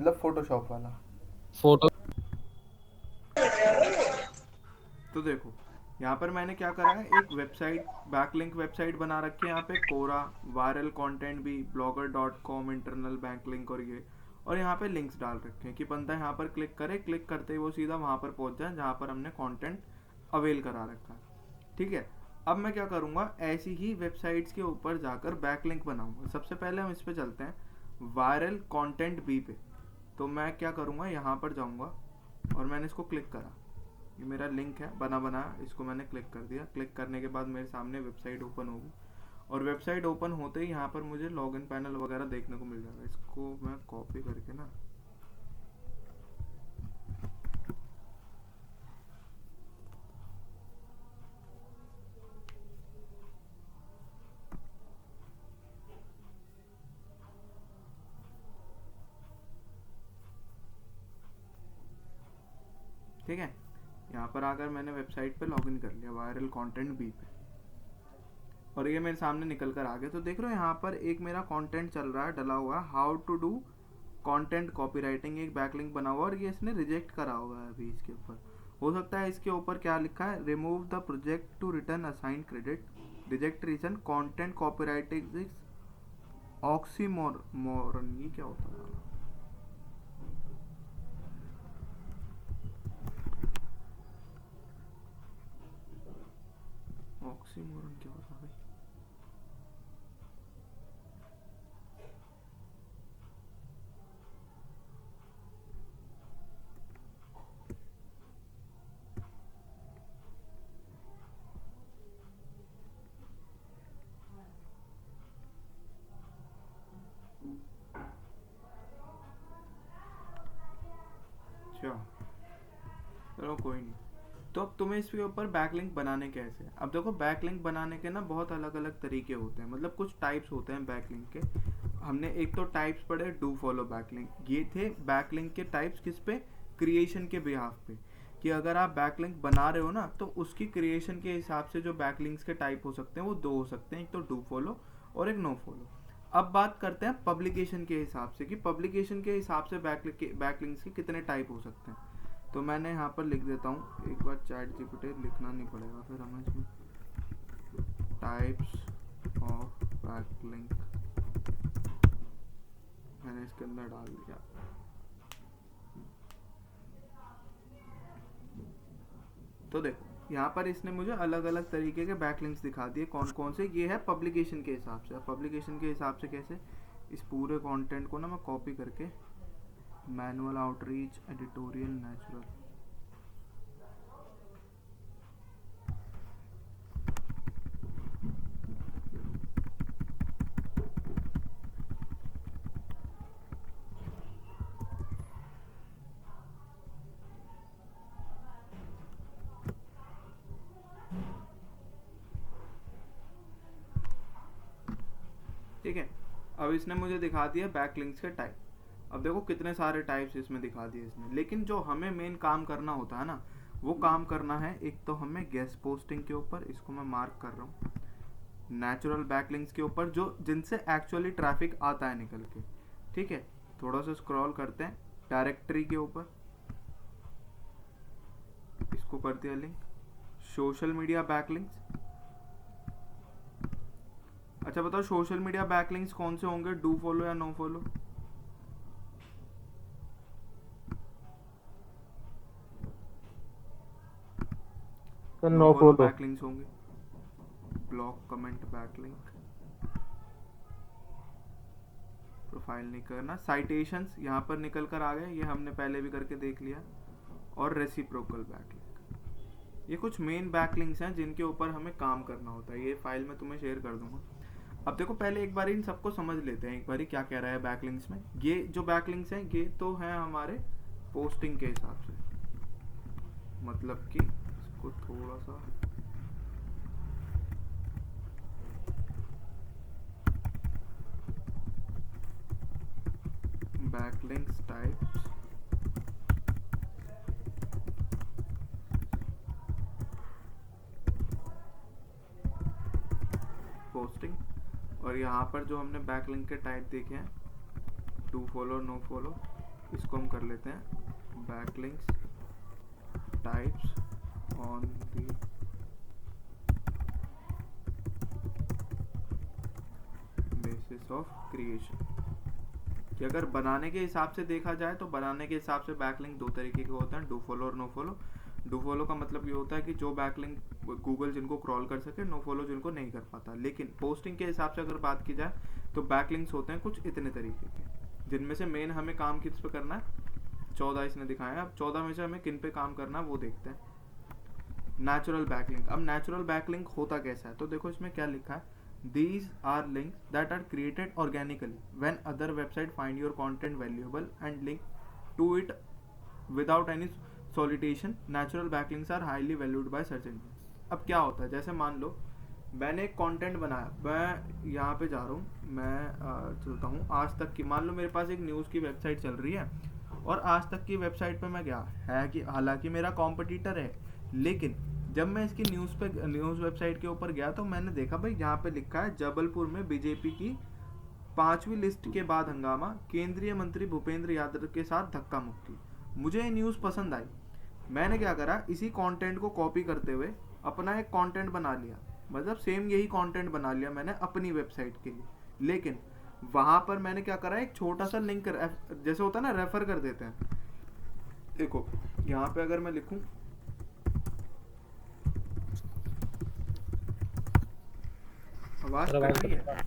मतलब फोटोशॉप वाला। फोटो। तो देखो यहाँ पर मैंने क्या करा है, एक वेबसाइट, बैकलिंक वेबसाइट बना रखी है यहाँ पे, कोरा, वायरल कंटेंट भी, blogger.com, इंटरनल बैकलिंक, और ये, और यहाँ पे लिंक्स डाल रखे हैं कि बंदा यहाँ पर क्लिक करे, क्लिक करते ही वो सीधा वहाँ पर पहुँच जाए जहाँ पर हमने कंटेंट अवेल करा रखा है। ठीक है। अब मैं क्या करूँगा, ऐसी ही वेबसाइट्स के ऊपर जाकर बैकलिंक बनाऊंगा। सबसे पहले हम इस पे चलते हैं, वायरल कंटेंट बी पे। तो मैं क्या करूँगा, यहाँ पर जाऊँगा और मैंने इसको क्लिक करा, ये मेरा लिंक है बना बना, इसको मैंने क्लिक कर दिया। क्लिक करने के बाद मेरे सामने वेबसाइट ओपन होगी, और वेबसाइट ओपन होते ही यहाँ पर मुझे लॉगिन पैनल वगैरह देखने को मिल जाएगा। इसको मैं कॉपी करके ना, ठीक है, यहाँ पर आकर मैंने वेबसाइट पे लॉगिन कर लिया, वायरल कंटेंट बी पे, और ये मेरे सामने निकल कर आ गया। तो देख रहे हो यहाँ पर एक मेरा कंटेंट चल रहा है, डला हुआ है, how to do content copywriting, एक बैकलिंक बना हुआ, और ये इसने रिजेक्ट करा हुआ है अभी इसके ऊपर। हो सकता है इसके ऊपर क्या लिखा है, remove the project to return assign credit, reject reason content copywriting oxymoron, ये क्या होता है, ऑक्सीमोरन क्या होता है? अच्छा, चलो कोई नहीं। तो अब तुम्हें इसके ऊपर बैकलिंक बनाने कैसे, अब देखो बैकलिंक बनाने के ना बहुत अलग अलग तरीके होते हैं, मतलब कुछ टाइप्स होते हैं बैकलिंक के। हमने एक तो टाइप्स पढ़े, डू फॉलो बैकलिंक, ये थे बैकलिंक के टाइप्स, किस पे, क्रिएशन के बिहाफ पे, कि अगर आप बैकलिंक बना रहे हो ना तो उसकी क्रिएशन के हिसाब से जो बैकलिंक्स के टाइप हो सकते हैं वो दो हो सकते हैं, एक तो डू फॉलो और एक नो फॉलो। अब बात करते हैं पब्लिकेशन के हिसाब से, कि पब्लिकेशन के हिसाब से बैकलिंक्स के कितने टाइप हो सकते हैं। तो मैंने यहाँ पर लिख देता हूँ, एक बार चैट जीपीटी लिखना नहीं पड़ेगा फिर हमें इसमें, टाइप्स ऑफ बैकलिंक, मैंने इसके अंदर डाल दिया। तो देखो यहाँ पर इसने मुझे अलग अलग तरीके के बैकलिंक्स दिखा दिए, कौन कौन से, ये है पब्लिकेशन के हिसाब से। पब्लिकेशन के हिसाब से कैसे, इस पूरे कंटेंट को ना मैं कॉपी करके, मैनुअल आउटरीच, एडिटोरियल, नेचुरल, ठीक है। अब इसने मुझे दिखा दिया बैकलिंक्स के टाइप। अब देखो कितने सारे टाइप्स इसमें दिखा दिए इसने, लेकिन जो हमें मेन काम करना होता है ना, वो काम करना है एक तो हमें गेस्ट पोस्टिंग के ऊपर, इसको मैं मार्क कर रहा हूँ, नेचुरल बैकलिंक्स के ऊपर, जो जिनसे एक्चुअली ट्रैफिक आता है निकल के। ठीक है, थोड़ा सा स्क्रॉल करते हैं, डायरेक्टरी के ऊपर, इसको कर दिया लिंक, सोशल मीडिया बैकलिंक्स। अच्छा बताओ, सोशल मीडिया बैकलिंक्स कौन से होंगे, डू फॉलो या नो फॉलो? तो no no follow follow. Backlinks होंगे। ब्लॉक कमेंट बैकलिंक, प्रोफाइल नहीं करना, साइटेशंस यहाँ पर निकल कर आ गए, ये हमने पहले भी करके देख लिया, और रेसिप्रोकल बैकलिंक। ये कुछ मेन बैकलिंक्स हैं जिनके ऊपर हमें काम करना होता है, ये फाइल मैं तुम्हें शेयर कर दूंगा। अब देखो पहले एक बार इन सबको समझ लेते हैं, एक बार क्या कह रहा है बैकलिंक्स में। ये जो बैकलिंक्स हैं ये तो हैं हमारे पोस्टिंग के हिसाब से, मतलब कि इसको थोड़ा सा, बैकलिंक्स टाइप्स, पोस्टिंग, और यहाँ पर जो हमने बैकलिंक के टाइप देखे हैं, डू फॉलो, नो फॉलो, इसको हम कर लेते हैं backlinks types on the basis of creation. कि अगर बनाने के हिसाब से देखा जाए तो बनाने के हिसाब से बैकलिंक दो तरीके के होते हैं, डू फॉलो और नो फॉलो। डू फॉलो का मतलब ये होता है कि जो बैकलिंक गूगल जिनको क्रॉल कर सके, नो फॉलो जिनको नहीं कर पाता। लेकिन पोस्टिंग के हिसाब से अगर बात की जाए तो बैकलिंक्स होते हैं कुछ इतने तरीके के, जिनमें से मेन हमें काम किस पे करना है, 14 इसने दिखाया है। अब 14 में से हमें किन पे काम करना है वो देखते हैं। Natural backlink. अब नेचुरल बैकलिंक होता कैसा है, तो देखो इसमें क्या लिखा है, these are links that are created organically when other website find your content valuable and link to it without any solicitation. Natural backlinks are highly valued by search engines. अब क्या होता है, जैसे मान लो मैंने एक कंटेंट बनाया, मैं यहाँ पे जा रहा हूँ, मैं चलता हूँ आज तक की, मान लो मेरे पास एक न्यूज़ की वेबसाइट चल रही है और आज तक की वेबसाइट पे मैं गया है कि हालांकि मेरा कॉम्पिटिटर है, लेकिन जब मैं इसकी न्यूज़ वेबसाइट के ऊपर गया तो मैंने देखा भाई यहाँ पे लिखा है जबलपुर में बीजेपी की 5वीं लिस्ट के बाद हंगामा, केंद्रीय मंत्री भूपेंद्र यादव के साथ धक्का मुक्की। मुझे ये न्यूज़ पसंद आई, मैंने क्या करा, इसी कंटेंट को कॉपी करते हुए अपना एक कंटेंट बना लिया, मतलब सेम यही कंटेंट बना लिया मैंने अपनी वेबसाइट के लिए। लेकिन वहां पर मैंने क्या करा, एक छोटा सा लिंक जैसे होता है ना, रेफर कर देते हैं। देखो यहाँ पे अगर मैं लिखूं आवाज कट रही है,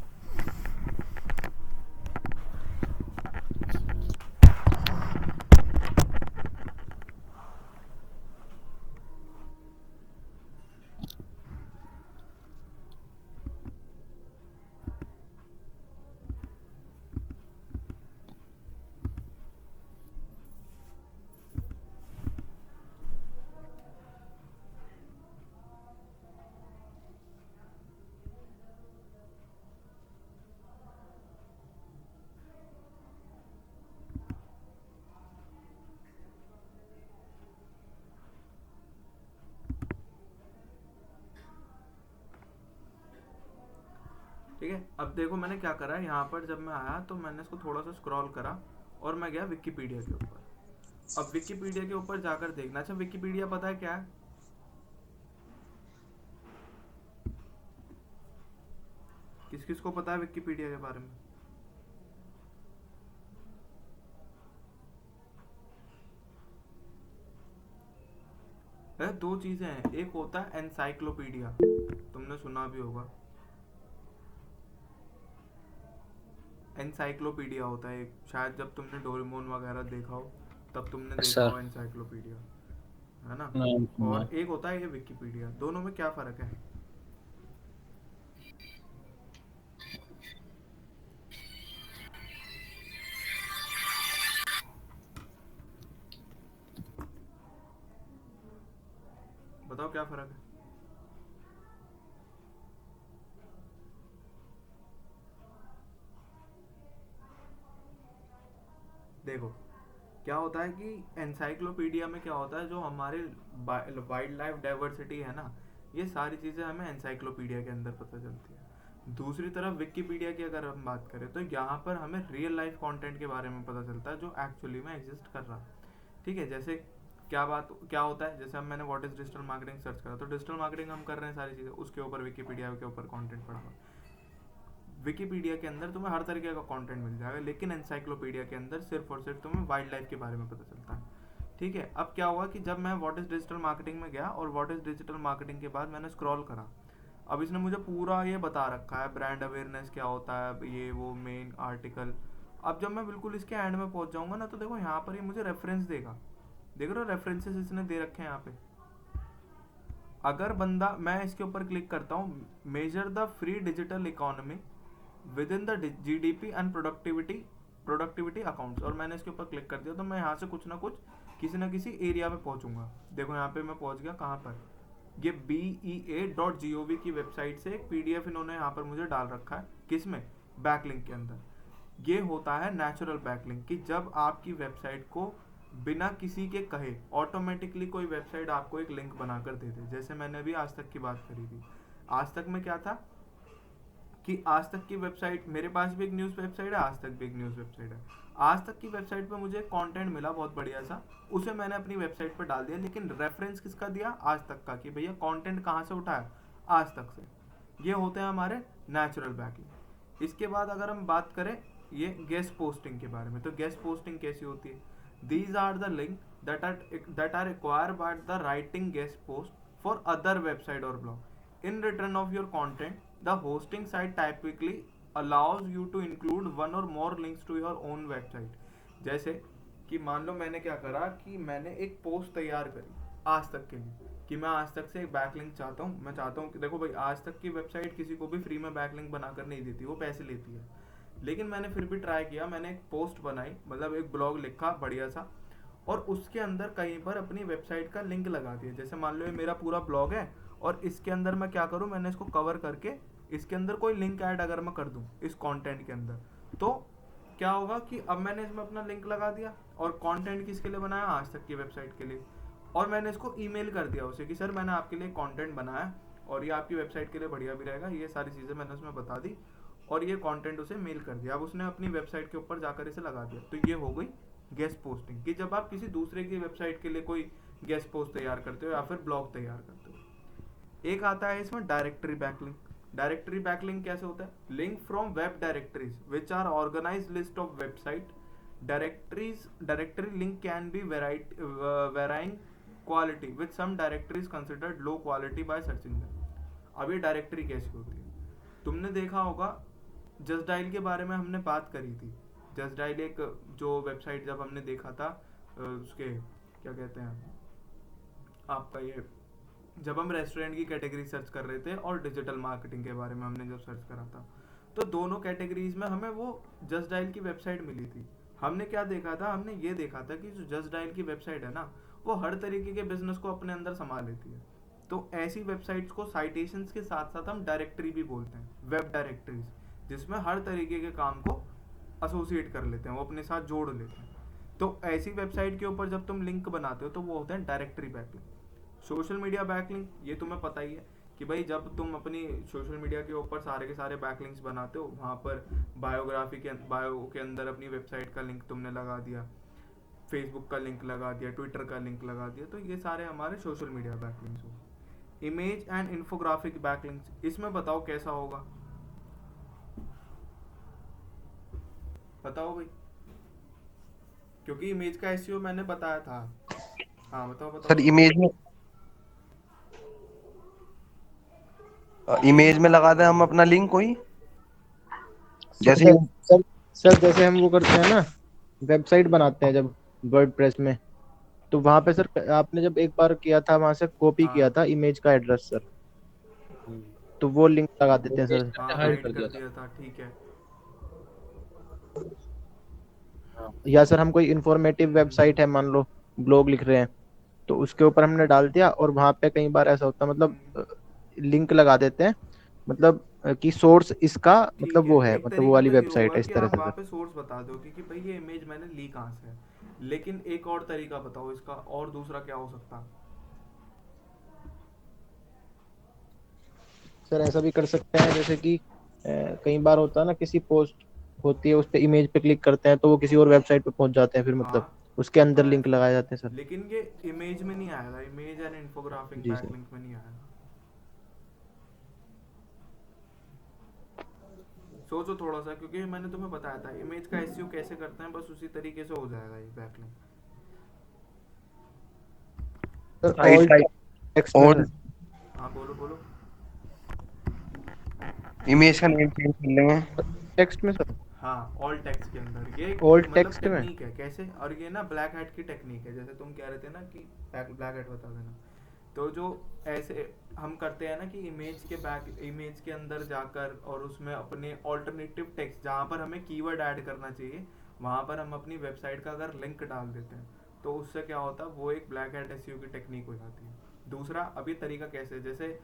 ठीक है। अब देखो मैंने क्या करा, यहाँ पर जब मैं आया तो मैंने इसको थोड़ा सा स्क्रॉल करा और मैं गया विकिपीडिया के ऊपर। अब विकिपीडिया के ऊपर जाकर देखना, अच्छा विकिपीडिया पता है क्या है, किस किस को पता है विकिपीडिया के बारे में? दो चीजें हैं, एक होता है एनसाइक्लोपीडिया, तुमने सुना भी होगा, एनसाइक्लोपीडिया होता है एक, शायद जब तुमने डोरेमोन वगैरह देखा हो तब तुमने देखा हो एनसाइक्लोपीडिया, है ना। और एक होता है ये विकिपीडिया, दोनों में क्या फर्क है? बताओ क्या फर्क है? देखो क्या होता है कि एनसाइक्लोपीडिया में क्या होता है, जो हमारे वाइल्ड लाइफ डाइवर्सिटी है ना, ये सारी चीज़ें हमें एनसाइक्लोपीडिया के अंदर पता चलती है। दूसरी तरफ विकिपीडिया की अगर हम बात करें तो यहाँ पर हमें रियल लाइफ कंटेंट के बारे में पता चलता है जो एक्चुअली में एग्जिस्ट कर रहा है। ठीक है, जैसे क्या होता है, जैसे हम मैंने what is digital marketing search करा तो डिजिटल मार्केटिंग हम कर रहे हैं सारी चीज़ें, उसके ऊपर विकिपीडिया के ऊपर कंटेंट पड़ा हुआ। विकिपीडिया के अंदर तुम्हें हर तरीके का कंटेंट मिल जाएगा, लेकिन एनसाइक्लोपीडिया के अंदर सिर्फ और सिर्फ तुम्हें वाइल्ड लाइफ के बारे में पता चलता है। ठीक है, अब क्या हुआ कि जब मैं व्हाट इज डिजिटल मार्केटिंग में गया और व्हाट इज डिजिटल मार्केटिंग के बाद मैंने स्क्रॉल करा, अब इसने मुझे पूरा ये बता रखा है ब्रांड अवेयरनेस क्या होता है, ये वो मेन आर्टिकल। अब जब मैं बिल्कुल इसके एंड में पहुंच जाऊंगा ना, तो देखो यहाँ पर ये मुझे रेफरेंस देगा, देख रहे हो रेफरेंसेस इसने दे रखे हैं यहाँ पे। अगर बंदा, मैं इसके ऊपर क्लिक करता हूँ, measure the free digital economy with in the GDP and productivity accounts, और मैंने इसके ऊपर क्लिक कर दिया तो मैं यहाँ से कुछ ना कुछ किसी ना किसी एरिया में पहुंचूंगा। देखो यहाँ पे मैं पहुंच गया, कहाँ पर, ये BEA.gov की वेबसाइट से एक PDF इन्होंने यहाँ पर मुझे डाल रखा है, किसमें, बैकलिंक के अंदर। ये होता है नेचुरल बैकलिंक, कि जब आपकी वेबसाइट को बिना किसी के कहे ऑटोमेटिकली कोई वेबसाइट आपको एक लिंक बनाकर दे दे। जैसे मैंने अभी आज तक की बात करी थी, आज तक में क्या था कि आज तक की वेबसाइट, मेरे पास भी एक न्यूज़ वेबसाइट है, आज तक भी एक न्यूज़ वेबसाइट है, आज तक की वेबसाइट पे मुझे कंटेंट मिला बहुत बढ़िया सा, उसे मैंने अपनी वेबसाइट पे डाल दिया, लेकिन रेफरेंस किसका दिया? आज तक का, कि भैया कंटेंट कहाँ से उठाया? आज तक से। ये होते हैं हमारे नेचुरल बैकलिंक। इसके बाद अगर हम बात करें ये गेस्ट पोस्टिंग के बारे में, तो गेस्ट पोस्टिंग कैसी होती है? These are the link that are required by the writing guest post for other website or blog. In return of your content, the hosting site typically allows you to include one or more links to your own website. जैसे कि मान लो मैंने क्या करा कि मैंने एक post तैयार करी आज तक के लिए, कि मैं आज तक से एक बैकलिंक चाहता हूँ। मैं चाहता हूँ कि देखो भाई, आज तक की वेबसाइट किसी को भी फ्री में बैकलिंक बनाकर नहीं देती, वो पैसे लेती है। लेकिन मैंने फिर भी ट्राई किया, मैंने एक पोस्ट बनाई, मतलब एक ब्लॉग लिखा बढ़िया सा, और उसके अंदर कहीं पर अपनी वेबसाइट का लिंक लगा दिया। जैसे मान लो ये मेरा पूरा ब्लॉग है, और इसके अंदर मैं क्या करूँ, मैंने इसको कवर करके इसके अंदर कोई लिंक ऐड अगर मैं कर दूँ इस कंटेंट के अंदर, तो क्या होगा कि अब मैंने इसमें अपना लिंक लगा दिया, और कंटेंट किसके लिए बनाया? आज तक की वेबसाइट के लिए। और मैंने इसको ईमेल कर दिया उसे कि सर मैंने आपके लिए कंटेंट बनाया और ये आपकी वेबसाइट के लिए बढ़िया भी रहेगा, ये सारी चीज़ें मैंने उसमें बता दी, और ये कंटेंट उसे मेल कर दिया। अब उसने अपनी वेबसाइट के ऊपर जाकर इसे लगा दिया। तो ये हो गई गेस्ट पोस्टिंग, कि जब आप किसी दूसरे की वेबसाइट के लिए कोई गेस्ट पोस्ट तैयार करते हो या फिर ब्लॉग तैयार करते हो। एक आता है इसमें डायरेक्टरी बैकलिंक। डायरेक्टरी बैकलिंक कैसे होता है? Link from web directories which are organised list of website directories. Directory link can be varying quality with some directories considered low quality by searching them. अब ये डायरेक्टरी कैसी होती है? तुमने देखा होगा, जस्ट डायल के बारे में हमने बात करी थी। जस्ट डायल एक जो वेबसाइट जब हमने देखा था, उसके क्या कहते हैं आपका, ये जब हम रेस्टोरेंट की कैटेगरी सर्च कर रहे थे और डिजिटल मार्केटिंग के बारे में हमने जब सर्च करा था, तो दोनों कैटेगरीज में हमें वो जस्ट डायल की वेबसाइट मिली थी। हमने क्या देखा था? हमने ये देखा था कि जो जस्ट डायल की वेबसाइट है ना, वो हर तरीके के बिजनेस को अपने अंदर संभाल लेती है। तो ऐसी वेबसाइट्स को साइटेशंस के साथ साथ हम डायरेक्टरी भी बोलते हैं, वेब डायरेक्टरीज, जिसमें हर तरीके के काम को एसोसिएट कर लेते हैं, वो अपने साथ जोड़ लेते हैं। तो ऐसी वेबसाइट के ऊपर जब तुम लिंक बनाते हो तो वो होते हैं directory backlink. Social media backlink, ये तुम्हें पता ही है कि भाई जब तुम अपनी सोशल मीडिया के ऊपर सारे के सारे बैकलिंक्स बनाते हो, वहाँ पर बायो के अंदर अपनी वेबसाइट का लिंक तुमने लगा दिया, फेसबुक का लिंक लगा दिया, ट्विटर का लिंक लगा दिया, तो ये सारे हमारे सोशल मीडिया बैकलिंक्स हो। इमेज एंड इन्फोग्राफिक बैकलिंक्स, इसमें बताओ कैसा होगा? बताओ भाई, क्योंकि इमेज का एसईओ मैंने बताया था। हाँ बताओ बताओ सर बताओ। इमेज इमेज में में कहाँ लगा दें लगाओगे हम भाई? अपना लिंक कोई, जैसे सर सर सर जैसे हम वो करते हैं ना, वेबसाइट बनाते हैं जब वर्डप्रेस में, तो वहां पे सर आपने जब एक बार किया था वहां से कॉपी किया हाँ था इमेज का एड्रेस सर, तो वो लिंक लगा देते हैं सर। हाँ, हाइड हाइड कर कर दिया था। दिया था, ठीक है। हाँ। या सर हम कोई इंफॉर्मेटिव वेबसाइट है, मान लो ब्लॉग लिख रहे हैं, तो उसके ऊपर हमने डाल दिया, और वहां पे कई बार ऐसा होता है, मतलब लिंक लगा देते हैं, मतलब कि सोर्स इसका ठीक मतलब है, वो है, एक मतलब वो तरीका वाली तो ये वेबसाइट होगा है, इस कि तरह आप से वहाँ सर। पे सोर्स बता दो कि भाई ये इमेज मैंने ली कहाँ से है। लेकिन एक और तरीका बताओ इसका, और दूसरा क्या हो सकता? सर ऐसा भी कर सकते हैं जैसे कि कई बार होता है ना, किसी पोस्ट होती है, उस पे इमेज पे क्लिक करते हैं तो वो किसी और वेबसाइट पे पहुंच जाते हैं, फिर हाँ मतलब उसके अंदर हाँ लिंक ऐसा लगाए भी, जाते हैं सर। लेकिन ये इमेज में नहीं आएगा, image and infographic ji sir. Backlink में नहीं आएगा। सोचो थोड़ा सा, क्योंकि मैंने तुम्हें बताया था इमेज का एसईओ कैसे करते हैं, बस उसी तरीके से हो जाएगा ये backlink. Sir site all type text में और सर। हाँ बोलो बोलो। इमेज का नेम चेंज कर लेंगे। टेक्स्ट में सर। हाँ, ऑल टेक्स्ट के अंदर ये ऑल मतलब टेक्स्ट में। टेक्निक है कैसे, और ये ना ब्लैक हैट की टेक्निक है। जैसे तुम कह रहे थे ना कि ब्लैक हैट बता देना, तो जो ऐसे हम करते हैं ना कि इमेज के अंदर जाकर और उसमें अपने ऑल्टरनेटिव टेक्स्ट, जहाँ पर हमें कीवर्ड ऐड करना चाहिए, वहाँ पर हम अपनी वेबसाइट का अगर लिंक डाल देते हैं, तो उससे क्या होता है, वो एक ब्लैक हैट एसईओ की टेक्निक हो जाती है। दूसरा अभी तरीका कैसे, जैसे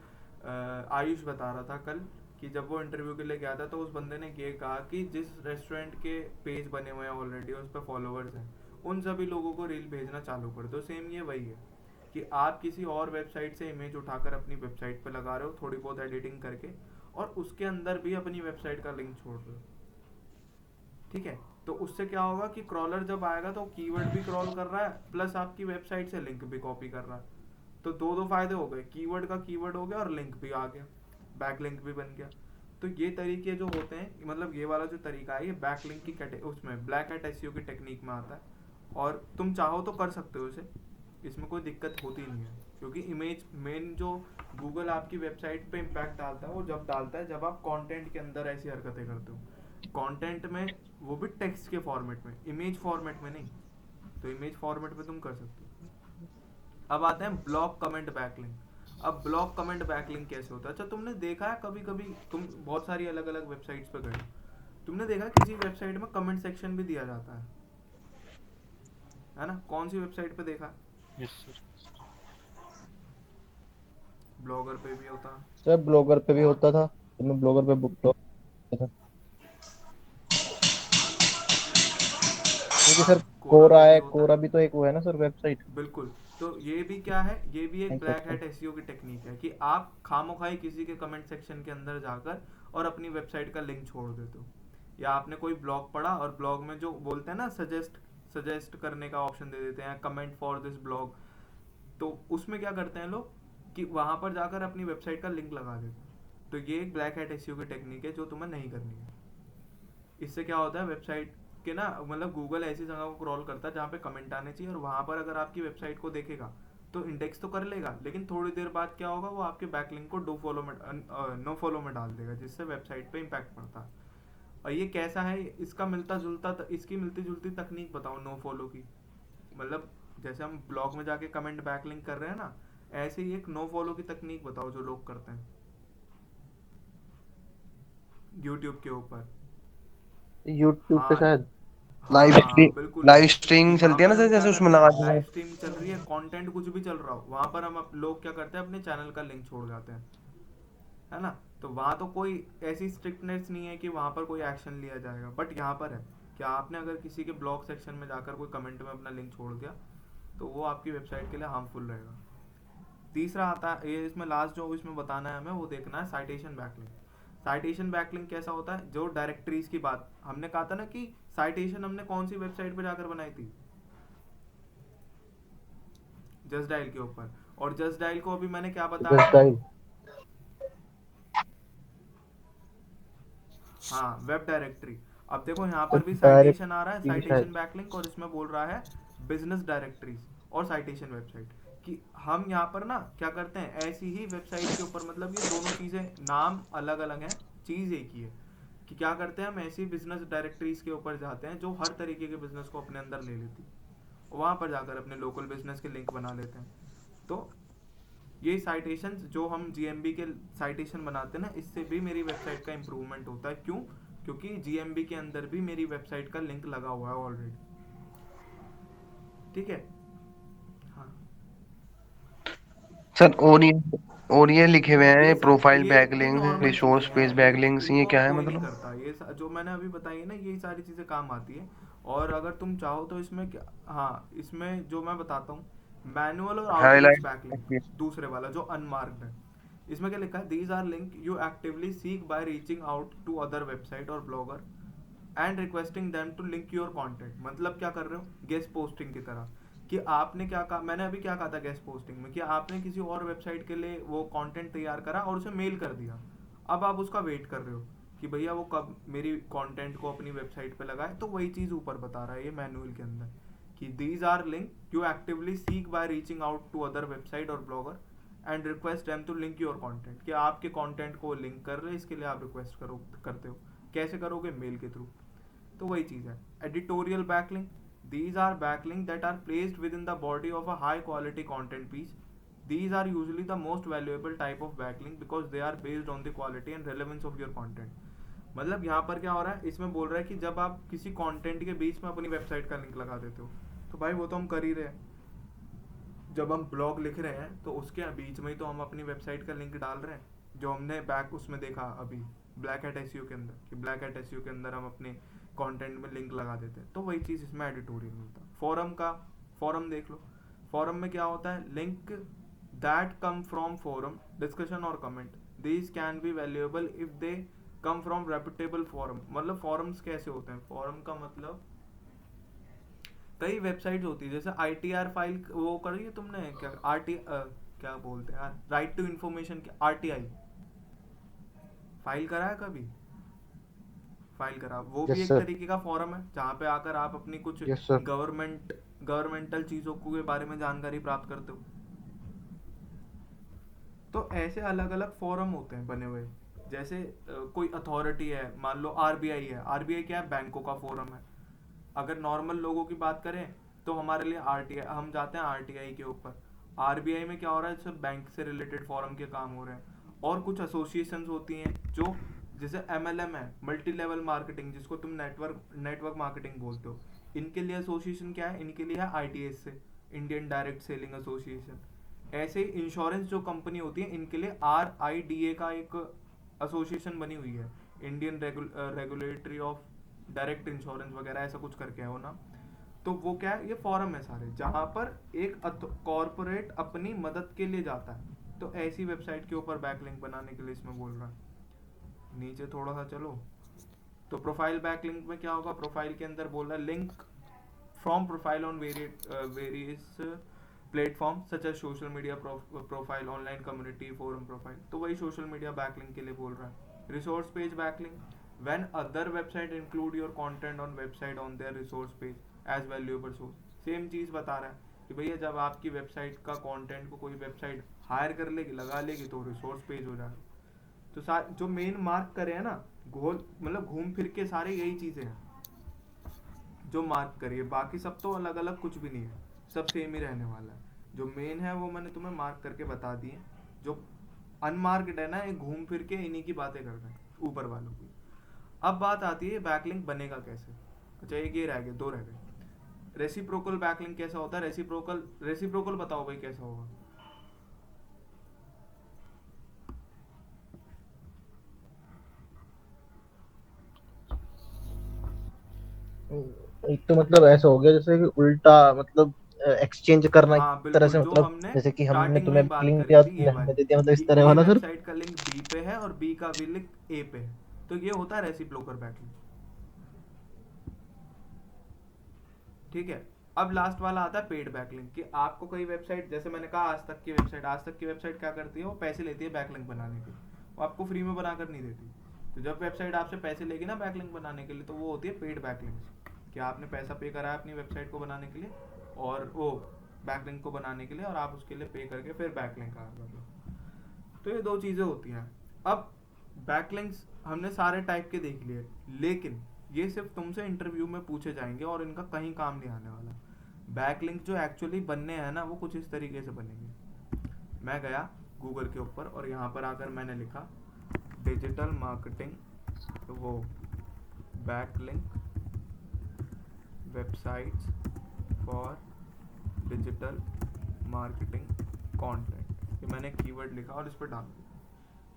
आयुष बता रहा था कल कि जब वो इंटरव्यू के लिए गया था, तो उस बंदे ने ये कहा कि जिस रेस्टोरेंट के पेज बने हुए हैं ऑलरेडी, उस पर फॉलोअर्स हैं, उन सभी लोगों को रील भेजना चालू कर दो। सेम ये वही है कि आप किसी और वेबसाइट से इमेज उठाकर अपनी वेबसाइट पे लगा रहे हो, थोड़ी बहुत एडिटिंग करके, और उसके अंदर भी अपनी वेबसाइट का लिंक छोड़ रहे हो। ठीक है, तो उससे क्या होगा कि क्रॉलर जब आएगा तो कीवर्ड भी क्रॉल कर रहा है प्लस आपकी वेबसाइट से लिंक भी कॉपी कर रहा है। तो दो दो फायदे हो गए, कीवर्ड का कीवर्ड हो गया और लिंक भी आ गया, बैक लिंक भी बन गया। तो ये तरीके जो होते हैं, मतलब ये वाला जो तरीका है ये बैक लिंक की उसमें ब्लैक हैट एसईओ की टेक्निक में आता है। और तुम चाहो तो कर सकते हो इसे, इसमें कोई दिक्कत होती नहीं है, क्योंकि इमेज मेन जो गूगल आपकी वेबसाइट पे इम्पैक्ट डालता है वो जब डालता है जब आप कंटेंट के अंदर ऐसी हरकतें करते हो, कंटेंट में, वो भी टेक्स्ट के फॉर्मेट में, इमेज फॉर्मेट में नहीं। तो इमेज फॉर्मेट में तुम कर सकते हो। अब आते हैं ब्लॉक कमेंट बैकलिंक। अब ब्लॉक कमेंट बैकलिंक कैसे होता है? अच्छा, तुमने देखा है कभी कभी, तुम बहुत सारी अलग अलग वेबसाइट्स पे गए, तुमने देखा किसी वेबसाइट में कमेंट सेक्शन भी दिया जाता है ना? कौन सी वेबसाइट पे देखा? Yes sir. ब्लॉगर पे भी होता है। सर ब्लॉगर पे भी और होता था, तो मैं ब्लॉगर पे बुक था, क्योंकि हाँ, सर कोरा कोरा पे भी है, होता कोरा है। भी तो एक वो है ना सर, वेबसाइट। बिल्कुल। तो ये भी क्या है, ये भी एक ब्लैक सेक्शन। हैट एसईओ की टेक्निक है कि आप खामोखाई किसी के कमेंट सेक्शन के अंदर जाकर और अपनी वेबसाइट का लिंक छोड़ देते हो। या आपने कोई ब्लॉग पढ़ा और ब्लॉग में जो बोलते हैं ना, सजेस्ट करने का ऑप्शन दे देते हैं, कमेंट फॉर दिस ब्लॉग, तो उसमें क्या करते हैं लोग कि वहां पर जाकर अपनी वेबसाइट का लिंक लगा देते हैं। तो ये एक ब्लैक हैट एसईओ की टेक्निक है जो तुम्हें नहीं करनी है। इससे क्या होता है, वेबसाइट के ना, मतलब गूगल ऐसी जगह को क्रॉल करता है जहाँ पे कमेंट आने चाहिए, और वहां पर अगर आपकी वेबसाइट को देखेगा तो इंडेक्स तो कर लेगा, लेकिन थोड़ी देर बाद क्या होगा, वो आपके बैकलिंक को डू फॉलो में नो फॉलो में डाल देगा, जिससे वेबसाइट पे इम्पैक्ट पड़ता है। और ये कैसा है, इसका मिलता जुलता, इसकी मिलती जुलती तकनीक बताओ नो फॉलो की। मतलब जैसे हम ब्लॉग में जाके कमेंट बैकलिंक कर रहे हैं ना, ऐसे ही एक नो फॉलो की तकनीक बताओ जो लोग करते हैं यूट्यूब के ऊपर। यूट्यूब पे हाँ, शायद। लाइव हाँ स्ट्रीम, बिल्कुल। लाइव कि स्ट्रीमिंग वहां चलती है ना पर सर, हम क्या जैसे उसमें करते लगा हैं, दिया। लाइव स्ट्रीम चल रही है, कंटेंट कुछ भी चल रहा हो, वहां पर हम लोग क्या करते हैं, अपने चैनल का लिंक छोड़ जाते हैं, है ना? तो वहां तो कोई ऐसी स्ट्रिक्टनेस नहीं है कि वहां पर कोई एक्शन लिया जाएगा, बट यहाँ पर है कि आपने अगर किसी के ब्लॉग सेक्शन में जाकर कोई कमेंट में अपना लिंक छोड़ दिया तो वो आपकी वेबसाइट के लिए हार्मफुल रहेगा। तीसरा आता है, ये इसमें लास्ट जो इसमें बताना है हमें, वो देखना है साइटेशन बैकलिंक। साइटेशन बैकलिंक कैसा होता है, जो डायरेक्टरीज की बात हमने कहा था ना कि साइटेशन हमने कौन सी वेबसाइट पे जाकर बनाई थी, जस्ट डायल के ऊपर। और जस्ट डायल को अभी मैंने क्या बताया जस्ट था? डायल। हाँ, वेब डायरेक्टरी। अब देखो यहाँ तो पर भी साइटेशन आ रहा है, डायरेक्टली शायद। साइटेशन बैकलिंक, और इसमें बोल रहा है बिजनेस डायरेक्टरीज और साइटेशन वेबसाइट। कि हम यहाँ पर ना क्या करते हैं, ऐसी ही वेबसाइट के ऊपर, मतलब ये दोनों चीजें नाम अलग अलग हैं, चीज एक ही है। कि क्या करते हैं, हम ऐसी बिजनेस डायरेक्टरीज के ऊपर जाते हैं जो हर तरीके के बिजनेस को अपने अंदर ले लेती, वहां पर जाकर अपने लोकल बिजनेस के लिंक बना लेते हैं। तो ये साइटेशन जो हम जीएमबी के साइटेशन बनाते हैं ना, इससे भी मेरी वेबसाइट का इंप्रूवमेंट होता है। क्यों? क्योंकि जीएमबी के अंदर भी मेरी वेबसाइट का लिंक लगा हुआ है ऑलरेडी। ठीक है। हाँ, सर और ये लिखे हुए हैं प्रोफाइल ये बैकलिंक, नॉर्मल चीजें रिसोर्स पेज हैं, बैकलिंक्स, ये इनको क्या है कोई नहीं मतलब? करता, ये जो मैंने अभी बताई है ना, ये सारी चीजें काम आती है। और अगर तुम चाहो तो इसमें क्या, हाँ, इसमें जो मैं बताता हूँ, मैनुअल और आउटरीच बैकलिंक, हाईलाइट। दूसरे वाला जो अनमार्क्ड है, इसमें क्या लिखा है, these are link you actively seek by reaching out to other website और blogger and requesting them to link your content. मतलब क्या कर रहे हो, गेस्ट पोस्टिंग की तरह। कि आपने क्या कहा, मैंने अभी क्या कहा था गेस्ट पोस्टिंग में, कि आपने किसी और वेबसाइट के लिए वो कंटेंट तैयार करा और उसे मेल कर दिया। अब आप उसका वेट कर रहे हो कि भैया वो कब मेरी कंटेंट को अपनी वेबसाइट पे लगाए, तो वही चीज ऊपर बता रहा है ये मैनुअल के अंदर, कि these are link you actively seek by reaching out to other website और blogger and request them to link your content. कि आपके कंटेंट को लिंक कर रहे, इसके लिए आप रिक्वेस्ट करते हो। कैसे करोगे? मेल के थ्रू। तो वही चीज है। Editorial backlink, these are backlink that are placed within the body of a high quality content piece. These are usually the most valuable type of backlink because they are based on the quality and relevance of your content. मतलब यहाँ पर क्या हो रहा है, इसमें बोल रहा है कि जब आप किसी कंटेंट के बीच में अपनी वेबसाइट का लिंक लगा देते हो, तो भाई वो तो हम कर ही रहे हैं। जब हम ब्लॉग लिख रहे हैं तो उसके बीच में ही तो हम अपनी वेबसाइट का लिंक डाल रहे हैं, जो हमने बैक उसमें देखा अभी ब्लैक हैट एसईओ के अंदर, कि ब्लैक हैट एसईओ के अंदर हम अपने कंटेंट में लिंक लगा देते हैं। तो वही चीज इसमें एडिटोरियल मिलता है। फॉरम देख लो, फॉरम में क्या होता है, link that come from forum discussion और comment, these can be valuable if they come from reputable forum. मतलब फॉरम्स कैसे होते हैं, फॉरम का मतलब कई वेबसाइट्स होती है, जैसे ITR फाइल वो करी है तुमने, क्या क्या बोलते हैं यार, right to information, RTI file करा है कभी? फाइल करा, वो भी यस एक सर। तरीके का फॉरम है जहाँ पे आकर आप अपनी कुछ यस सर। गवर्नमेंटल चीजों के बारे में जानकारी प्राप्त करते हो। तो ऐसे अलग अलग फोरम होते हैं बने हुए। जैसे कोई अथॉरिटी है, मान लो RBI है, RBI क्या है, बैंकों का फोरम है। अगर नॉर्मल लोगों की बात करें तो हमारे लिए RTI, हम जाते हैं RTI के ऊपर। RBI में क्या हो रहा है, सब बैंक से रिलेटेड फोरम के काम हो रहे हैं। और कुछ एसोसिएशंस होती हैं जो, जैसे MLM है, मल्टी लेवल मार्केटिंग, जिसको तुम नेटवर्क मार्केटिंग बोलते हो, इनके लिए एसोसिएशन क्या है, इनके लिए है ITS से, इंडियन डायरेक्ट सेलिंग एसोसिएशन। ऐसे ही इंश्योरेंस जो कंपनी होती है, इनके लिए RIDA का एक एसोसिएशन बनी हुई है, Indian regulatory of direct insurance वगैरह, ऐसा कुछ करके है वो ना। तो वो क्या है, ये फॉरम है सारे, जहाँ पर एक कॉरपोरेट अपनी मदद के लिए जाता है। तो ऐसी वेबसाइट के ऊपर बैकलिंक बनाने के लिए इसमें बोल रहा है। नीचे थोड़ा सा चलो, तो प्रोफाइल बैकलिंक में क्या होगा, प्रोफाइल के अंदर बोल रहा है link from profile on various platform such as social media profile, online community, forum profile. तो वही सोशल मीडिया बैकलिंक के लिए बोल रहा है। Resource page backlink, when other website include your content on website on their resource page as valuable source। Same चीज बता रहा है कि भैया जब आपकी वेबसाइट का कंटेंट को कोई वेबसाइट हायर कर लेगी, लगा लेगी, तो रिसोर्स पेज हो जाएगा। तो जो मेन मार्क करे है ना, गोल मतलब घूम फिर के सारे यही चीजें हैं जो मार्क करिए, बाकी सब तो अलग अलग कुछ भी नहीं है, सब सेम ही रहने वाला है। जो मेन है वो मैंने तुम्हें मार्क करके बता दिए, जो अनमार्क्ड है ना, ये घूम फिर के इन्हीं की बातें कर रहे हैं, ऊपर वालों की। अब बात आती है बैकलिंक बनेगा कैसे। अच्छा, एक ये रह गए, दो रह गए। रेसिप्रोकल बैकलिंक कैसा होता है, रेसिप्रोकल बताओ भाई कैसा होगा। एक तो मतलब ऐसा हो गया जैसे कि उल्टा, मतलब एक्सचेंज करना एक हाँ तरह बिल्कुल, से, जो मतलब हमने जैसे कि हमने स्टार्टिंग में ही तुम्हें बात लिंक करी दिया, थी, ये तुमने हमें वाली, दे दिया, मतलब इस कि तरह A वाला सर। वेबसाइट का लिंक B पे है और B का भी लिंक A पे है। तो ये होता है रेसिप्रोकल बैकलिंक। ठीक है। अब लास्ट वाला आता है पेड बैकलिंक, कि आपको कोई वेबसाइट, जैसे मैंने कहा आज तक की वेबसाइट क्या करती है, वो पैसे लेती है बैकलिंक बनाने के, वो आपको फ्री में बनाकर नहीं देती। तो जब वेबसाइट आपसे पैसे लेगी ना बैकलिंक बनाने के लिए, तो वो होती है पेड बैकलिंक, कि आपने पैसा पे करा है अपनी वेबसाइट को बनाने के लिए, और वो बैकलिंक को बनाने के लिए, और आप उसके लिए पे करके फिर बैकलिंक आ गए। तो ये दो चीज़ें होती हैं। अब बैकलिंक्स हमने सारे टाइप के देख लिए, लेकिन ये सिर्फ तुमसे इंटरव्यू में पूछे जाएंगे और इनका कहीं काम नहीं आने वाला। बैकलिंक जो एक्चुअली बनने हैं ना, वो कुछ इस तरीके से बनेंगे। मैं गया गूगल के ऊपर और यहाँ पर आकर मैंने लिखा डिजिटल मार्केटिंग, तो वो backlink websites for digital marketing content, ये मैंने कीवर्ड लिखा और इस पर डाल दिया।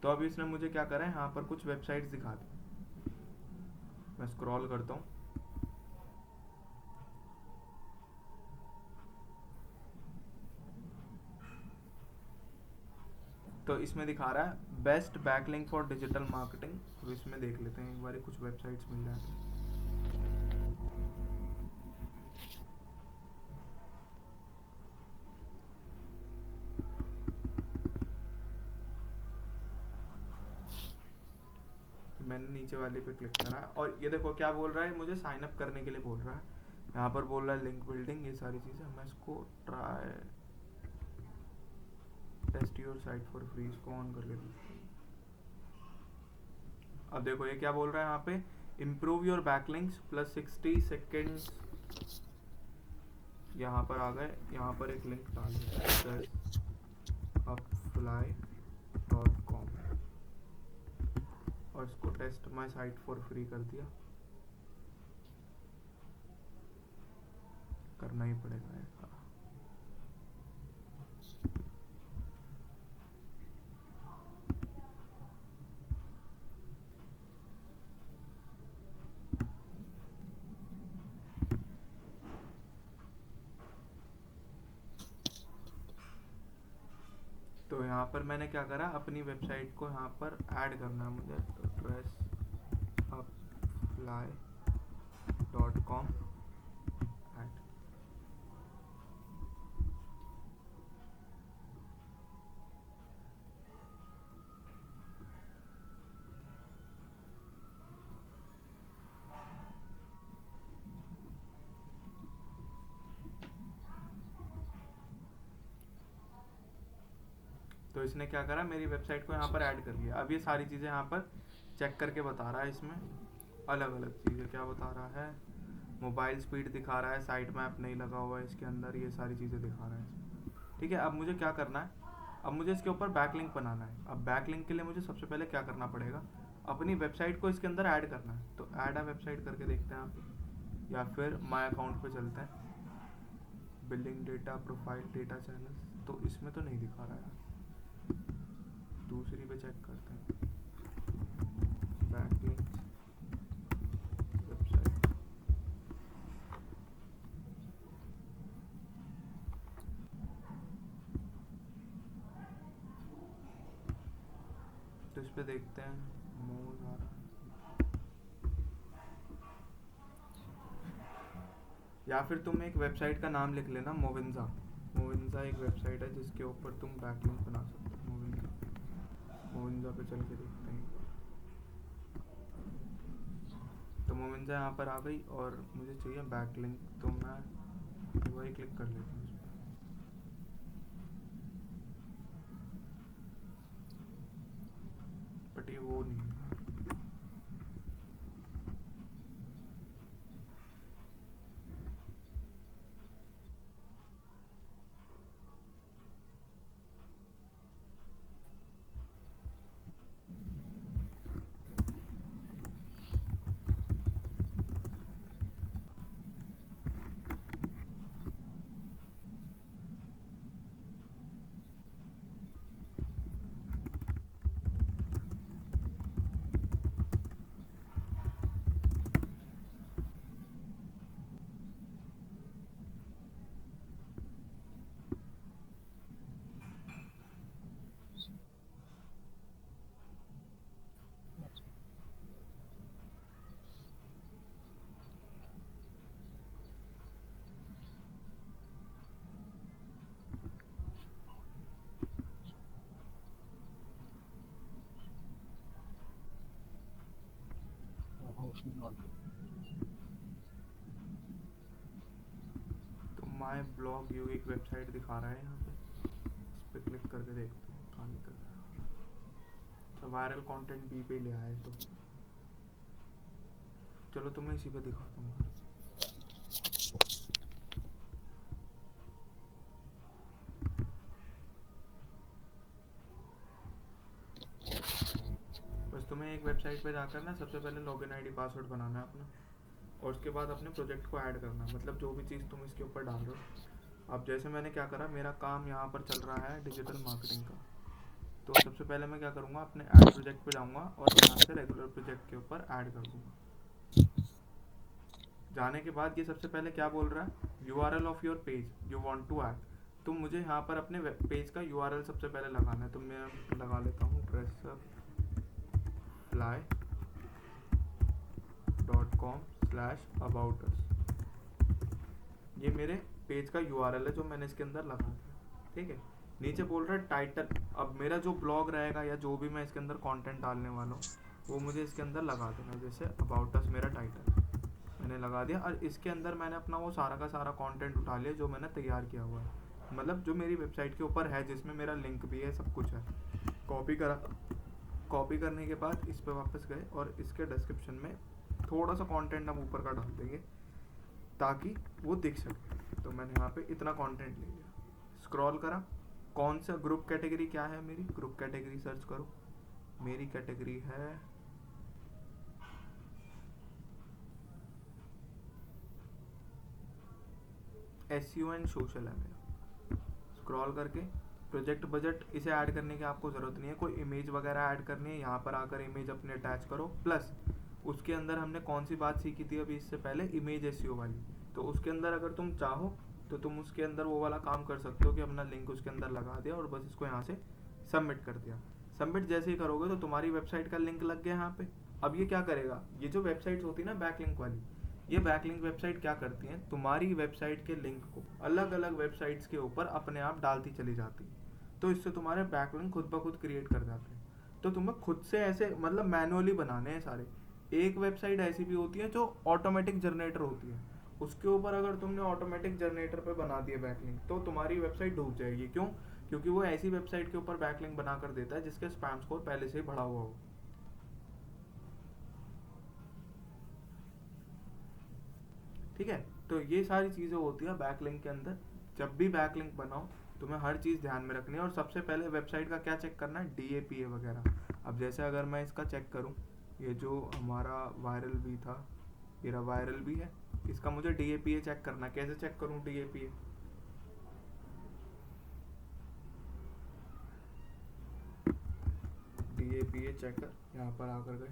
तो अभी इसने मुझे क्या करा है, यहाँ पर कुछ वेबसाइट्स दिखा दी। मैं स्क्रॉल करता हूँ, तो इसमें दिखा रहा है best backlink for digital marketing. तो इसमें देख लेते हैं एक बार, कुछ वेबसाइट्स मिल जाए तो। मैंने नीचे वाले पे क्लिक करा और ये देखो क्या बोल रहा है, मुझे साइन अप करने के लिए बोल रहा है। यहाँ पर बोल रहा है लिंक बिल्डिंग, ये सारी चीज़ें। मैं इसको try test your site for free, इसको ऑन कर लेता हूँ। अब देखो ये क्या बोल रहा है यहाँ पे, improve your backlinks plus 60 seconds. यहाँ पर आ गए, यहाँ पर एक लिंक डाल दिया, apply.com, और इसको test my site for free कर दिया। करना ही पड़ेगा ऐसा। तो यहाँ पर मैंने क्या करा, अपनी वेबसाइट को यहाँ पर ऐड करना है मुझे, एड्रेस fly.com ऐड। तो इसने क्या करा, मेरी वेबसाइट को यहाँ पर ऐड कर लिया। अब ये सारी चीज़ें यहाँ पर चेक करके बता रहा है, इसमें अलग अलग चीज़ें क्या बता रहा है, मोबाइल स्पीड दिखा रहा है, साइट मैप नहीं लगा हुआ है इसके अंदर, ये सारी चीज़ें दिखा रहा है। ठीक है, अब मुझे क्या करना है, अब मुझे इसके ऊपर बैकलिंक बनाना है। अब बैकलिंक के लिए मुझे सबसे पहले क्या करना पड़ेगा, अपनी वेबसाइट को इसके अंदर ऐड करना है। तो ऐड अ वेबसाइट करके देखते हैं आप, या फिर माय अकाउंट पे चलते हैं, billing data, profile data, channel. तो इसमें तो नहीं दिखा रहा है, दूसरी पे चेक करते हैं, बैकलिंक वेबसाइट। तो इस पे देखते हैं, मोज आ रहा है, या फिर तुम एक वेबसाइट का नाम लिख लेना, मोविंजा। मोविंजा एक वेबसाइट है जिसके ऊपर तुम बैकलिंक बना सकते हो, मोविंजा। मोविंजा पे चल के देखते हैं। तो मोविंजा यहाँ पर आ गई और मुझे चाहिए बैकलिंक, तो मैं वही क्लिक कर लेता हूँ इस पर। बट ये वो नहीं है। तो माय ब्लॉग यू एक वेबसाइट दिखा रहा है यहाँ पे, इस पे क्लिक करके देखते हैं कहाँ निकल रहा है। तो वायरल कंटेंट बी पे ले आए, तो चलो तुम्हें इसी पे दिखाता हूँ। बस तुम्हें एक वेबसाइट पे जाकर ना सबसे पहले लॉगिन आईडी पासवर्ड बनाना है अपना, और उसके बाद अपने प्रोजेक्ट को ऐड करना, मतलब जो भी चीज़ तुम इसके ऊपर डाल रहे हो। अब जैसे मैंने क्या करा, मेरा काम यहाँ पर चल रहा है डिजिटल मार्केटिंग का, तो सबसे पहले मैं क्या करूँगा, अपने ऐड प्रोजेक्ट पे जाऊँगा और यहाँ से रेगुलर प्रोजेक्ट के ऊपर ऐड कर दूँगा। जाने के बाद ये सबसे पहले क्या बोल रहा है, URL of your page you want to add. तो मुझे यहाँ पर अपने पेज का URL सबसे पहले लगाना है, तो मैं लगा लेता हूँ dressupfly.com/aboutus। ये मेरे पेज का URL है जो मैंने इसके अंदर लगा दिया। ठीक है, नीचे बोल रहा है टाइटल। अब मेरा जो ब्लॉग रहेगा या जो भी मैं इसके अंदर कंटेंट डालने वाला हूँ वो मुझे इसके अंदर लगा देना। जैसे अबाउट अस मेरा टाइटल मैंने लगा दिया, और इसके अंदर मैंने अपना वो सारा का सारा कंटेंट उठा लिया जो मैंने तैयार किया हुआ है, मतलब जो मेरी वेबसाइट के ऊपर है, जिसमें मेरा लिंक भी है, सब कुछ है। कॉपी करा, कॉपी करने के बाद इस पर वापस गए और इसके डिस्क्रिप्शन में थोड़ा सा कंटेंट हम ऊपर का डाल देंगे ताकि वो दिख सके। तो मैंने यहाँ पे इतना कंटेंट ले लिया, स्क्रॉल करा, कौन सा ग्रुप कैटेगरी क्या है मेरी, ग्रुप कैटेगरी सर्च करो। मेरी कैटेगरी है SEO एंड सोशल है मेरा। स्क्रॉल करके प्रोजेक्ट बजट, इसे ऐड करने की आपको ज़रूरत नहीं है, कोई इमेज वगैरह ऐड करनी है यहाँ पर आकर इमेज अपने अटैच करो। प्लस उसके अंदर हमने कौन सी बात सीखी थी अभी इससे पहले, इमेज SEO वाली, तो उसके अंदर अगर तुम चाहो तो तुम उसके अंदर वो वाला काम कर सकते हो कि अपना लिंक उसके अंदर लगा दिया और बस इसको यहाँ से सबमिट कर दिया। सबमिट जैसे ही करोगे तो तुम्हारी वेबसाइट का लिंक लग गया यहाँ पे। अब ये क्या करेगा, ये जो वेबसाइट होती है ना बैकलिंक वाली, ये बैकलिंक वेबसाइट क्या करती है, तुम्हारी वेबसाइट के लिंक को अलग अलग वेबसाइट्स के ऊपर अपने आप डालती चली जाती है। तो इससे तुम्हारे बैकलिंक खुद ब खुद क्रिएट कर जाते हैं। तो तुम्हें खुद से ऐसे मतलब मैनुअली बनाने हैं सारे। एक वेबसाइट ऐसी भी होती है जो ऑटोमेटिक जनरेटर होती है, उसके ऊपर अगर तुमने ऑटोमेटिक जनरेटर पे बना दिया बैकलिंक तो तुम्हारी वेबसाइट डूब जाएगी। क्यों? क्योंकि वो ऐसी वेबसाइट के ऊपर बैकलिंक बना कर देता है जिसके स्पैम स्कोर पहले से ही बढ़ा हुआ हो। ठीक है, तो ये सारी चीज़ें होती है बैकलिंक के अंदर। जब भी बैकलिंक बनाओ तुम्हें हर चीज़ ध्यान में रखनी है, और सबसे पहले वेबसाइट का क्या चेक करना है, DAPA वगैरह। अब जैसे अगर मैं इसका चेक करूँ, ये जो हमारा वायरल भी था, मेरा वायरल भी है, इसका मुझे DAPA चेक करना है। कैसे चेक करूँ DAPA? DAPA चेकर यहाँ पर आकर गए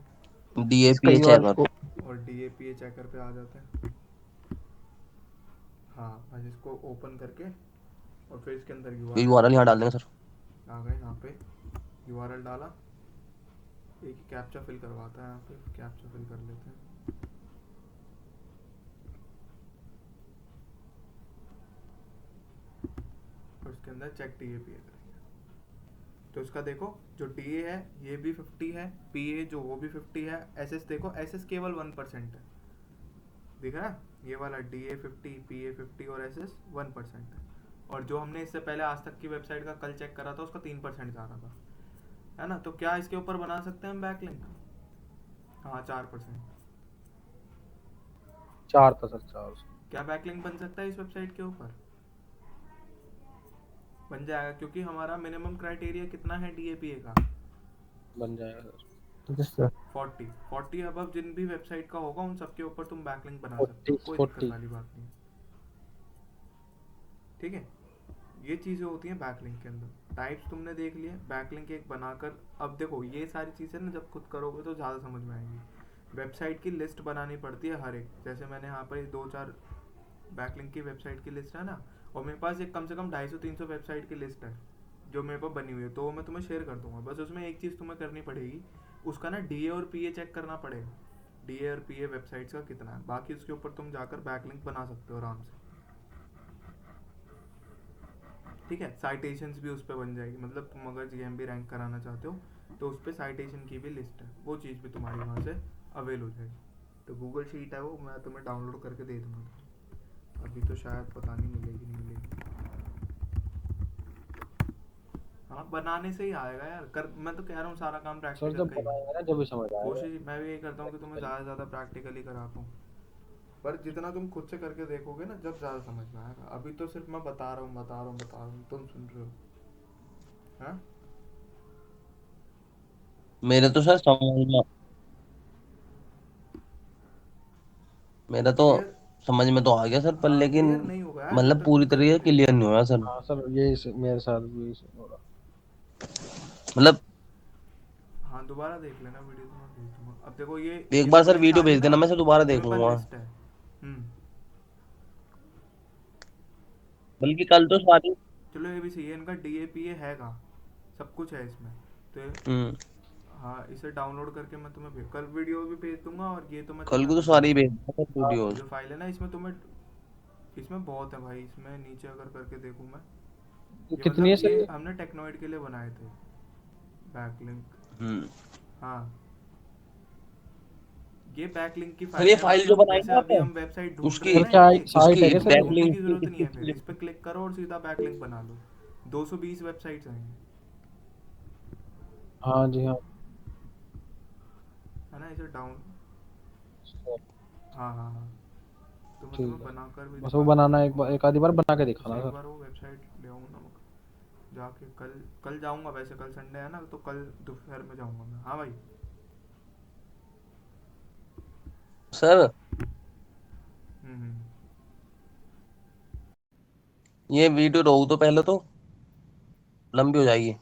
इसका DAPA यूआरएल चेकर। और DAPA चेकर पे आ जाते हैं। हाँ, बस इसको ओपन करके और फिर इसके अंदर URL URL यहाँ डाल देंगे सर। आ गए। यहाँ पे URL डाला, एक कैप्चा फिल करवाता है, यहाँ पे कैप्चा फिल कर लेते हैं। और इसके अंदर चेक DAPA करेंगे। तो इसका देखो जो DA है ये भी 50 है, PA जो वो भी 50 है, SS देखो SS केवल 1% है, दिख रहा है? ये वाला DA 50, PA 50 और SS 1% है। और जो हमने इससे पहले आज तक की वेबसाइट का कल चेक करा था उसका 3% जा रहा था, है ना? तो क्या इसके ऊपर बना सकते हैं हम बैकलिंक? हाँ, 4%। 4 था सर, 4। क्या बैकलिंक बन सकता है इस वेबसाइट के ऊपर? बन जाएगा, क्योंकि हमारा मिनिमम क्राइटेरिया कितना है DAPA का? बन जाएगा सर। 40 अबव जिन भी वेबसाइट का होगा उन सबके ऊपर तुम बैकलिंक बना सकते हो, कोई दिक्कत वाली बात नहीं। ठीक है, ये चीज़ें होती हैं बैकलिंक के अंदर। टाइप्स तुमने देख लिए, बैकलिंक एक बनाकर। अब देखो ये सारी चीज़ें ना जब खुद करोगे तो ज़्यादा समझ में आएंगी। वेबसाइट की लिस्ट बनानी पड़ती है हर एक, जैसे मैंने यहाँ पर 2-4 बैकलिंक की वेबसाइट की लिस्ट है ना, और मेरे पास एक कम से कम 250-300 वेबसाइट की लिस्ट है जो मेरे पास बनी हुई है, तो मैं तुम्हें शेयर कर दूंगा। बस उसमें एक चीज़ तुम्हें करनी पड़ेगी, उसका ना DA और PA चेक करना पड़ेगा, DA और PA वेबसाइट्स का कितना है। बाकी उसके ऊपर तुम जाकर बैकलिंक बना सकते हो आराम से। ठीक है, साइटेशंस भी उस पर बन जाएगी, मतलब तुम अगर GMB रैंक कराना चाहते हो तो उस पर साइटेशन की भी लिस्ट है, वो चीज़ भी तुम्हारी वहाँ से अवेल हो जाएगी। तो गूगल शीट है वो, मैं तुम्हें डाउनलोड करके दे दूँगा। अभी तो शायद पता नहीं मिलेगी नहीं मिलेगी। हाँ, बनाने से ही आएगा यार। कर मैं तो कह रहा हूँ सारा काम सर प्रैक्टिकल जब का ही है। बनाएंगे ना जब भी समझ आएगा। कोशिश मैं भी यही करता हूँ कि तुम्हें ज़्यादा से ज़्यादा प्रैक्टिकली करा पाऊँ, पर जितना तुम खुद से करके देखोगे ना जब ज़्यादा समझ में आएगा। अभी तो सिर्फ मैं बता रहा हूँ, तुम सुन रहे हो। हाँ, मेरे तो सर समझ में मेरा तो क्लियर? समझ में तो आ गया सर, पर हाँ, लेकिन क्लियर नहीं होगा यार जब मतलब तक पूरी तुम तरीके करोगे नहीं। क्लियर नहीं हुआ सर। हाँ सर, ये मेरे साथ भी हो रहा। मतलब हाँ, दोबारा देख लेना वीडियो, तो मैं भेज दूंगा। अब देखो एक ये बार देखो सर ये वीडियो सारी भेज ना देना, मैं सर दोबारा देख मेरे पास लूंगा। लिस्ट है। बल्कि कल तो सारी। चलो ये भी सही है, इनका DAPA हैगा, सब कुछ है इसमें। तो हम्म। हाँ, इसे डाउनलोड करके मैं तुम्हें कल वीडियो भी भेज दूंगा, और ये तो मैं कल तुम्हें को तो अभी भेज सारी भेज दूंगा। देना सर हाँ वीडियोस। जो फाइल है ना इसमें तुम्हें, इसमें बहुत है भाई। इसमें नीचे अगर करके देखूँ मैं, ये ये कितनी है मतलब सर ये ये? हमने टेक्नोइड के लिए बनाए थे बैकलिंक। हम्म। हाँ, ये बैकलिंक की सर ये फाइल है, फाइल जो मतलब बनाई जैसे ना अभी आपने, हम वेबसाइट ढूंढ रहे उसकी हैं वो ना क्या एक एक, साइट उसकी है क्या तो सर ये? ढूंढने बैकलिंक की की जरूरत नहीं है, फिर इस पर कितनी। क्लिक करो और सीधा बैकलिंक बना लो। 220 वेबसाइट्स आएंगी, हाँ जी हाँ। है ना? इसे डाउन, सर, हाँ हाँ हाँ, तो मैं ठीक तुम्हें है। बनाकर भी बस वो दिखा बनाना दूंगा। एक बार, एक आधी बार बना के बस दिखाना एक सर। बार वो वेबसाइट ले आऊँ ना, जाके कल कल जाऊंगा। वैसे कल संडे है ना, तो कल दोपहर में जाऊंगा मैं। हाँ भाई। सर हम्म। ये वीडियो रोक दो पहले, तो लंबी हो जाएगी।